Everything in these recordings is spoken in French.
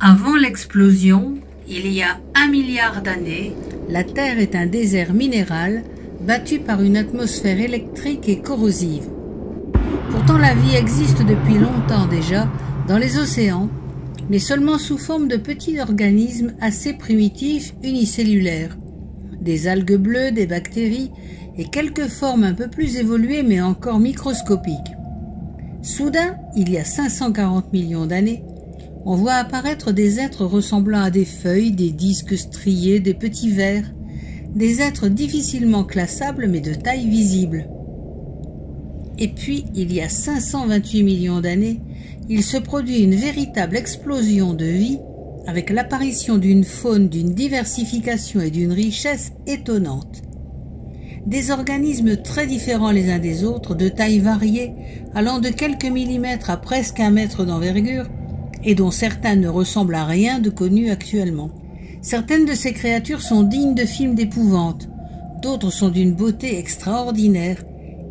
Avant l'explosion, il y a 1 milliard d'années, la Terre est un désert minéral battu par une atmosphère électrique et corrosive. Pourtant, la vie existe depuis longtemps déjà dans les océans, mais seulement sous forme de petits organismes assez primitifs unicellulaires. Des algues bleues, des bactéries et quelques formes un peu plus évoluées mais encore microscopiques. Soudain, il y a 540 millions d'années, on voit apparaître des êtres ressemblant à des feuilles, des disques striés, des petits vers, des êtres difficilement classables mais de taille visible. Et puis, il y a 528 millions d'années, il se produit une véritable explosion de vie avec l'apparition d'une faune, d'une diversification et d'une richesse étonnantes. Des organismes très différents les uns des autres, de tailles variées, allant de quelques millimètres à presque 1 mètre d'envergure, et dont certains ne ressemblent à rien de connu actuellement. Certaines de ces créatures sont dignes de films d'épouvante, d'autres sont d'une beauté extraordinaire,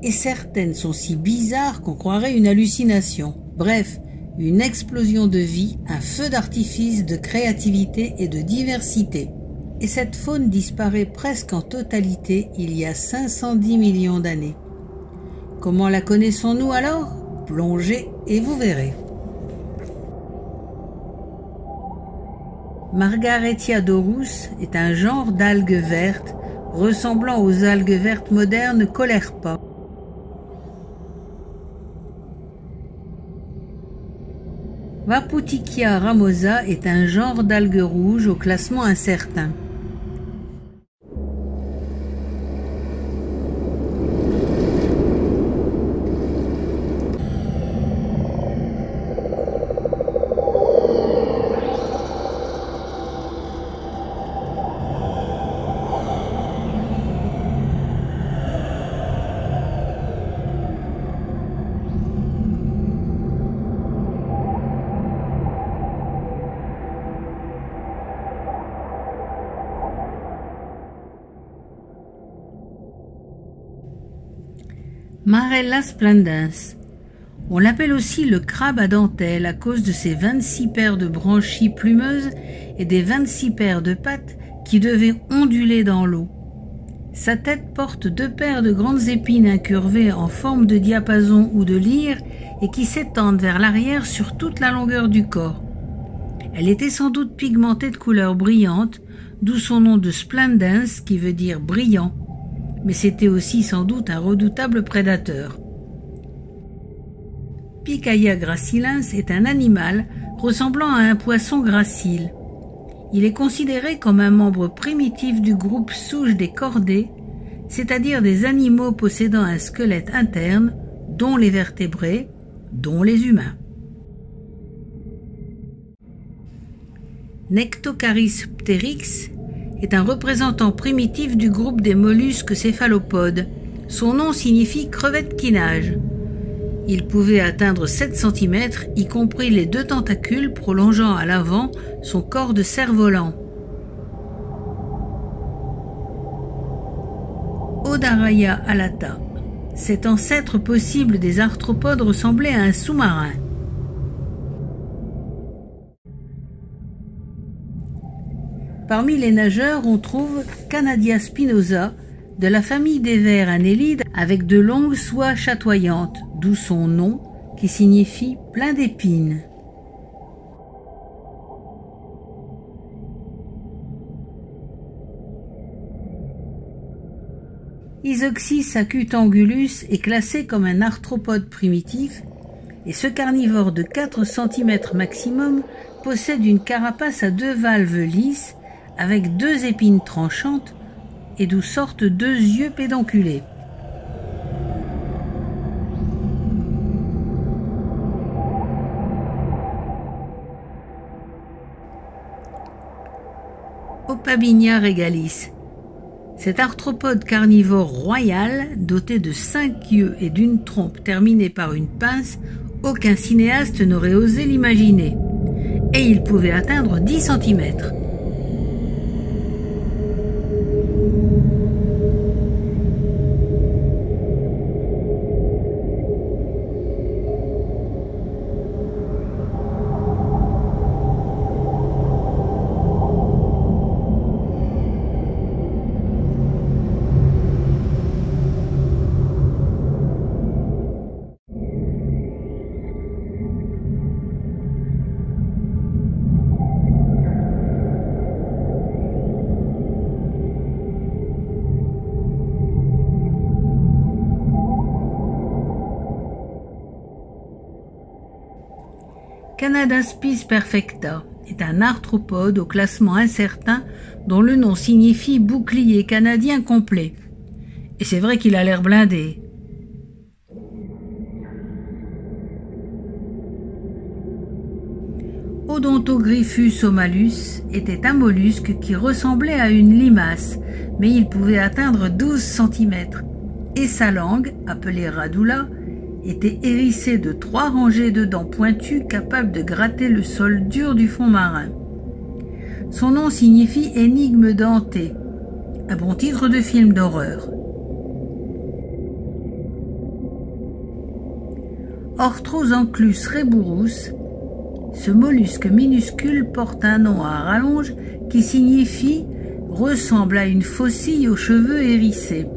et certaines sont si bizarres qu'on croirait une hallucination. Bref, une explosion de vie, un feu d'artifice de créativité et de diversité. Et cette faune disparaît presque en totalité il y a 510 millions d'années. Comment la connaissons-nous alors? Plongez et vous verrez. Margaretiadorus est un genre d'algues vertes ressemblant aux algues vertes modernes Caulerpa. Waputichia ramosa est un genre d'algues rouges au classement incertain. Marella splendens. On l'appelle aussi le crabe à dentelle à cause de ses 26 paires de branchies plumeuses et des 26 paires de pattes qui devaient onduler dans l'eau. Sa tête porte 2 paires de grandes épines incurvées en forme de diapason ou de lyre et qui s'étendent vers l'arrière sur toute la longueur du corps. Elle était sans doute pigmentée de couleur brillante, d'où son nom de splendens qui veut dire brillant. Mais c'était aussi sans doute un redoutable prédateur. Picaia gracilens est un animal ressemblant à un poisson gracile. Il est considéré comme un membre primitif du groupe souche des chordés, c'est-à-dire des animaux possédant un squelette interne, dont les vertébrés, dont les humains. Nectocaris pteryx est un représentant primitif du groupe des mollusques céphalopodes. Son nom signifie crevette qui nage. Il pouvait atteindre 7 cm, y compris les 2 tentacules prolongeant à l'avant son corps de cerf-volant. Odaraya alata. Cet ancêtre possible des arthropodes ressemblait à un sous-marin. Parmi les nageurs, on trouve Canadia spinosa, de la famille des vers annélides avec de longues soies chatoyantes, d'où son nom qui signifie plein d'épines. Isoxys acutangulus est classé comme un arthropode primitif et ce carnivore de 4 cm maximum possède une carapace à 2 valves lisses avec 2 épines tranchantes et d'où sortent 2 yeux pédonculés. Opabinia regalis. Cet arthropode carnivore royal, doté de 5 yeux et d'une trompe terminée par une pince, aucun cinéaste n'aurait osé l'imaginer. Et il pouvait atteindre 10 cm. Canadaspis perfecta est un arthropode au classement incertain dont le nom signifie bouclier canadien complet. Et c'est vrai qu'il a l'air blindé. Odontogryphus omalus était un mollusque qui ressemblait à une limace, mais il pouvait atteindre 12 cm. Et sa langue, appelée radula, était hérissée de 3 rangées de dents pointues capables de gratter le sol dur du fond marin. Son nom signifie énigme dentée, un bon titre de film d'horreur. Orthrosanclus reburus, ce mollusque minuscule porte un nom à rallonge qui signifie « ressemble à une faucille aux cheveux hérissés ».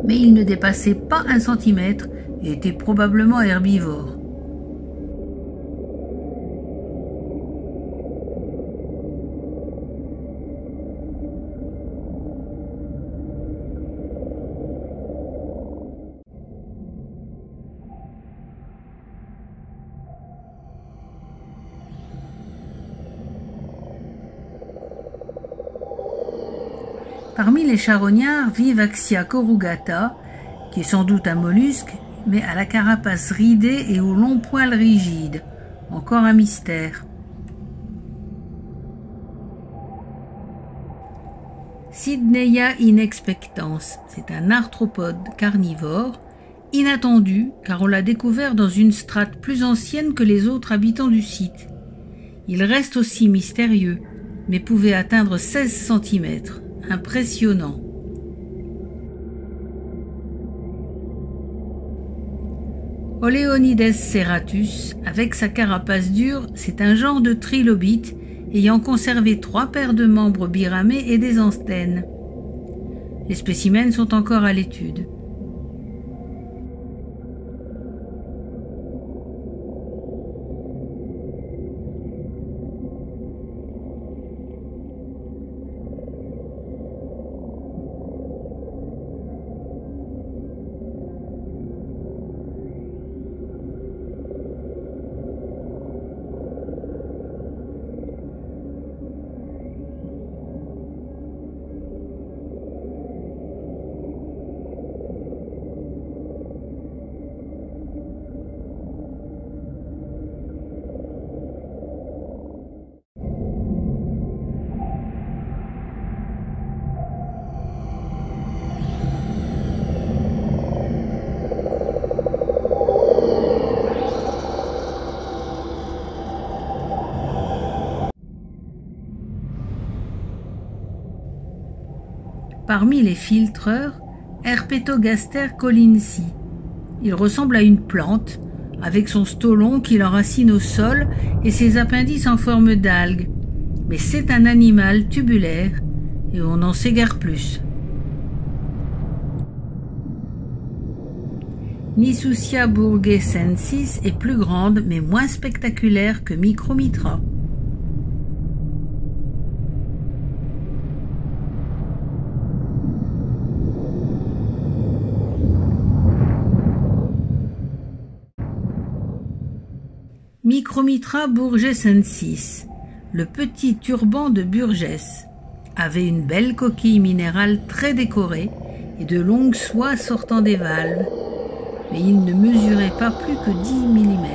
Mais il ne dépassait pas 1 centimètre et était probablement herbivore. Parmi les charognards vivent Axia corrugata, qui est sans doute un mollusque, mais à la carapace ridée et aux longs poils rigides. Encore un mystère. Sydneya inexpectans, c'est un arthropode carnivore, inattendu car on l'a découvert dans une strate plus ancienne que les autres habitants du site. Il reste aussi mystérieux, mais pouvait atteindre 16 cm. Impressionnant. Oleonides serratus, avec sa carapace dure, c'est un genre de trilobite ayant conservé 3 paires de membres biramés et des antennes. Les spécimens sont encore à l'étude. Parmi les filtreurs, Herpetogaster collinsi. Il ressemble à une plante, avec son stolon qui l'enracine au sol et ses appendices en forme d'algues. Mais c'est un animal tubulaire et on n'en sait guère plus. Nisucia burgessensis est plus grande mais moins spectaculaire que Micromitra. Micromitra burgessensis, le petit turban de Burgess, avait une belle coquille minérale très décorée et de longues soies sortant des valves, mais il ne mesurait pas plus que 10 mm.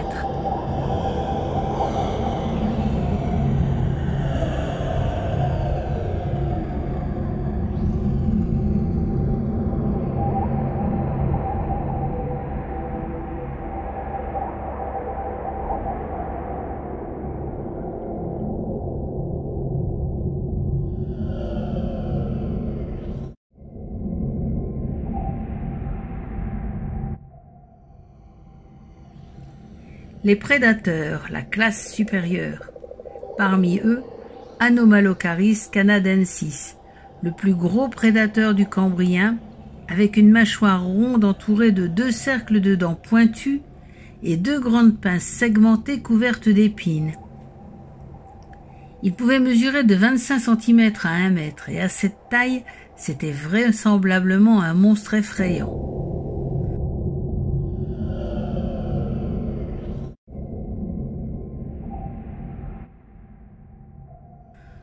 Les prédateurs, la classe supérieure. Parmi eux, Anomalocaris canadensis, le plus gros prédateur du Cambrien, avec une mâchoire ronde entourée de 2 cercles de dents pointues et 2 grandes pinces segmentées couvertes d'épines. Il pouvait mesurer de 25 cm à 1 mètre et à cette taille, c'était vraisemblablement un monstre effrayant.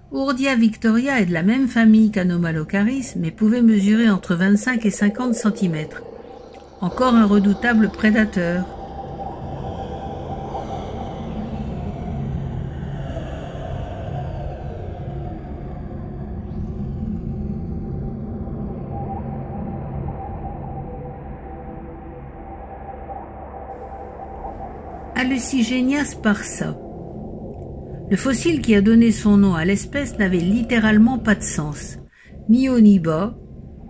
Ourdia victoria est de la même famille qu'Anomalocaris, mais pouvait mesurer entre 25 et 50 cm. Encore un redoutable prédateur. Hallucigenia sparsa. Le fossile qui a donné son nom à l'espèce n'avait littéralement pas de sens, ni haut ni bas,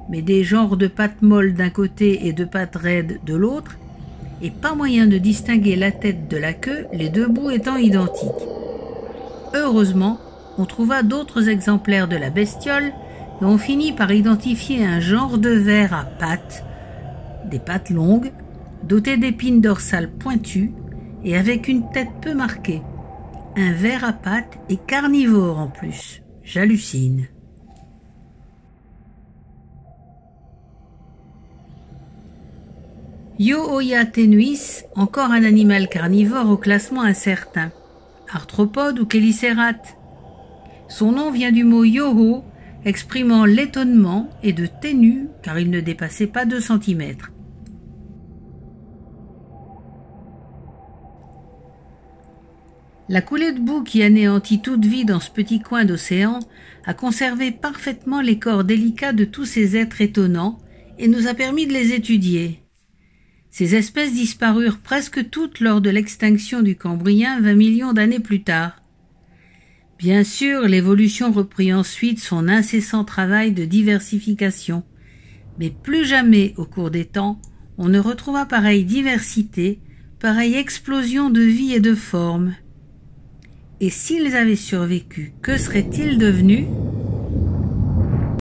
mais des genres de pattes molles d'un côté et de pattes raides de l'autre, et pas moyen de distinguer la tête de la queue, les deux bouts étant identiques. Heureusement, on trouva d'autres exemplaires de la bestiole et on finit par identifier un genre de ver à pattes, des pattes longues, doté d'épines dorsales pointues et avec une tête peu marquée. Un ver à pattes et carnivore en plus. J'hallucine. Yohoia tenuis, encore un animal carnivore au classement incertain. Arthropode ou chélicérate. Son nom vient du mot yoho, exprimant l'étonnement, et de ténu, car il ne dépassait pas 2 cm. La coulée de boue qui anéantit toute vie dans ce petit coin d'océan a conservé parfaitement les corps délicats de tous ces êtres étonnants et nous a permis de les étudier. Ces espèces disparurent presque toutes lors de l'extinction du Cambrien 20 millions d'années plus tard. Bien sûr, l'évolution reprit ensuite son incessant travail de diversification, mais plus jamais au cours des temps on ne retrouva pareille diversité, pareille explosion de vie et de formes. Et s'ils avaient survécu, que seraient-ils devenus ?